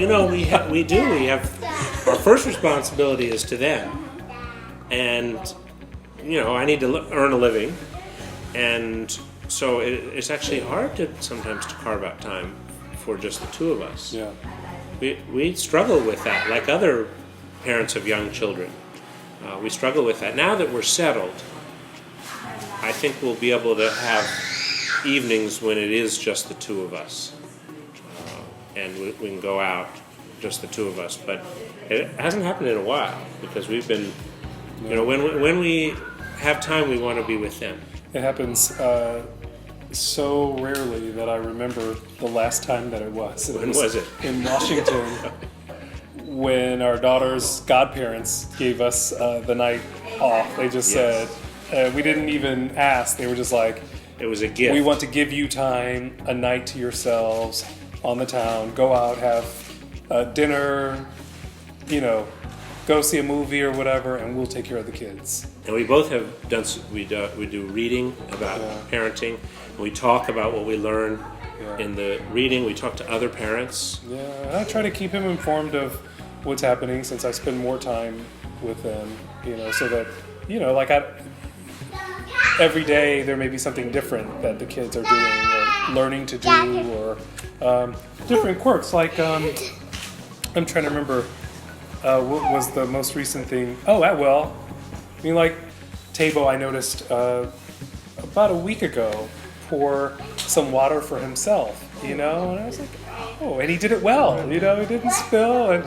We do. We have our first responsibility is to them, and I need to earn a living, and so it's actually hard sometimes to carve out time for just the two of us. Yeah. We struggle with that, like other parents of young children. We struggle with that. Now that we're settled, I think we'll be able to have evenings when it is just the two of us, and we can go out, just the two of us. But it hasn't happened in a while because we've been, when we have time, we want to be with them. It happens so rarely that I remember the last time that it was. When was it? In Washington, when our daughter's godparents gave us the night off. They just said, we didn't even ask. They were just like, it was a gift. We want to give you time, a night to yourselves on the town. Go out, have dinner, go see a movie or whatever, and we'll take care of the kids. And we both have done. We do reading about parenting. We talk about what we learn in the reading. We talk to other parents. Yeah, and I try to keep him informed of what's happening since I spend more time with them. So that every day there may be something different that the kids are doing or learning to do, or different quirks. Like I'm trying to remember what was the most recent thing. Like Tabo, I noticed about a week ago pour some water for himself, and I was like, oh, and he did it well, he didn't spill, and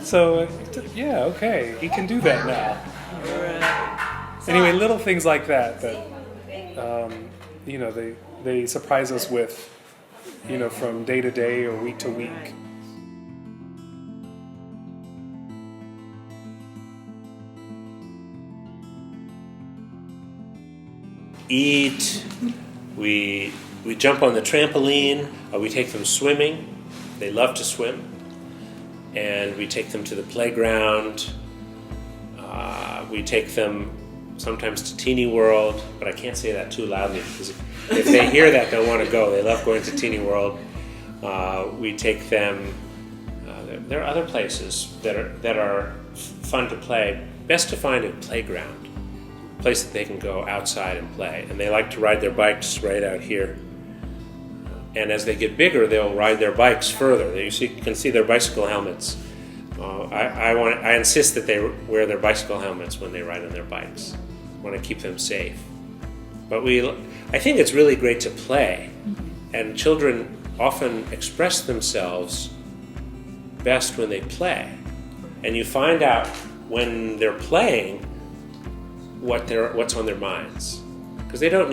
so okay, he can do that now. Anyway, little things like that they surprise us with, from day to day or week to week. Eat, we jump on the trampoline, we take them swimming. They love to swim. And we take them to the playground. We take them sometimes to Teeny World, but I can't say that too loudly because if they hear that, they'll want to go. They love going to Teeny World. We take them. There are other places that are fun to play. Best to find a playground. Place that they can go outside and play, and they like to ride their bikes right out here. And as they get bigger, they'll ride their bikes further. You can see their bicycle helmets. I insist that they wear their bicycle helmets when they ride on their bikes. I want to keep them safe. But I think it's really great to play, and children often express themselves best when they play. And you find out when they're playing what's on their minds, because they don't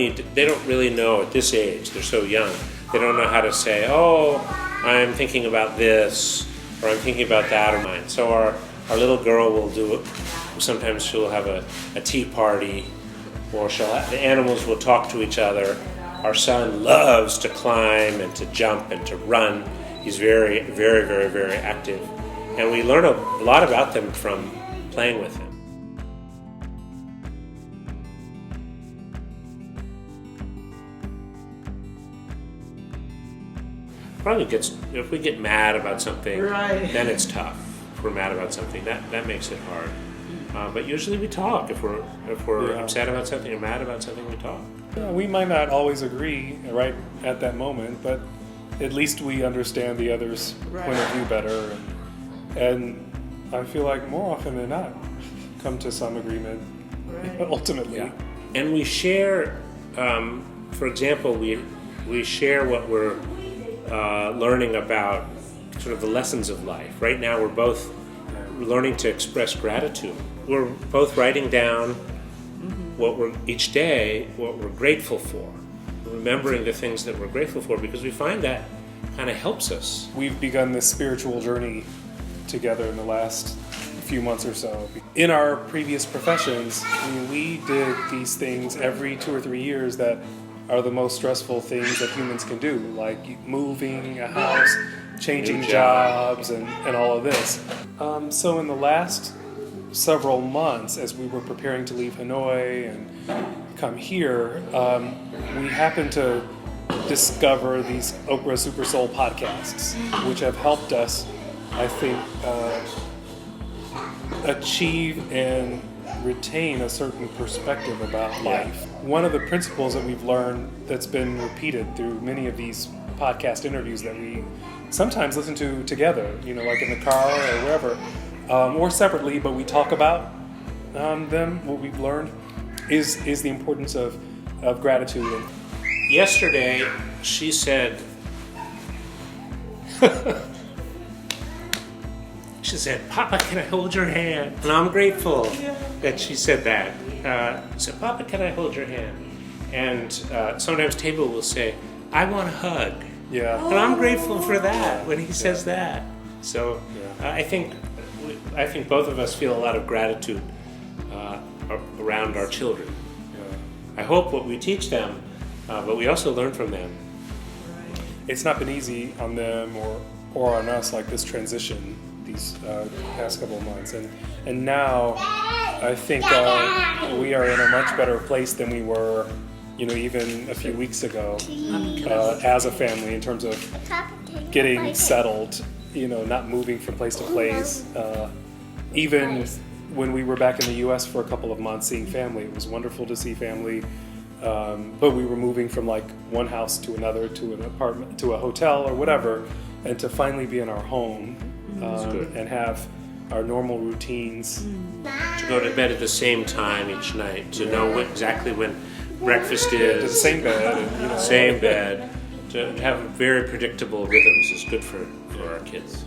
really know at this age. They're so young. They don't know how to say, "Oh, I'm thinking about this," or "I'm thinking about that," or mine. So our little girl will do it. Sometimes she'll have a tea party, or the animals will talk to each other. Our son loves to climb and to jump and to run. He's very, very, very, very active, and we learn a lot about them from playing with him. If we get mad about something, then it's tough. If we're mad about something, that makes it hard. But usually we talk. If we're upset about something or mad about something, we talk. Yeah, we might not always agree right at that moment, but at least we understand the other's point of view better, and I feel like more often than not, come to some agreement ultimately. Yeah. And we share. For example, we share what we're learning about sort of the lessons of life. Right now we're both learning to express gratitude. We're both writing down what we're grateful for, remembering the things that we're grateful for, because we find that kind of helps us. We've begun this spiritual journey together in the last few months or so. In our previous professions, we did these things every 2 or 3 years that are the most stressful things that humans can do, like moving a house, changing jobs, and all of this. So in the last several months, as we were preparing to leave Hanoi and come here, we happened to discover these Oprah Super Soul podcasts, which have helped us I think, achieve and retain a certain perspective about life. One of the principles that we've learned that's been repeated through many of these podcast interviews that we sometimes listen to together, like in the car or wherever, or separately, but we talk about them, what we've learned, is the importance of gratitude. Yesterday, she said, "Papa, can I hold your hand?" And I'm grateful that she said that. She said, "Papa, can I hold your hand?" And sometimes Tabo will say, "I want a hug." Yeah. And I'm grateful for that when he says that. So I think both of us feel a lot of gratitude around our children. I hope what we teach them, but we also learn from them. It's not been easy on them or on us, like this transition these past couple of months, and now I think we are in a much better place than we were, even a few weeks ago, as a family, in terms of getting settled, not moving from place to place. Even when we were back in the U.S. for a couple of months, seeing family, it was wonderful to see family. But we were moving from like one house to another, to an apartment, to a hotel or whatever, and to finally be in our home and have our normal routines. To go to bed at the same time each night, to know exactly when breakfast is. To the same bed. And, Same bed. To have very predictable rhythms is good for our kids.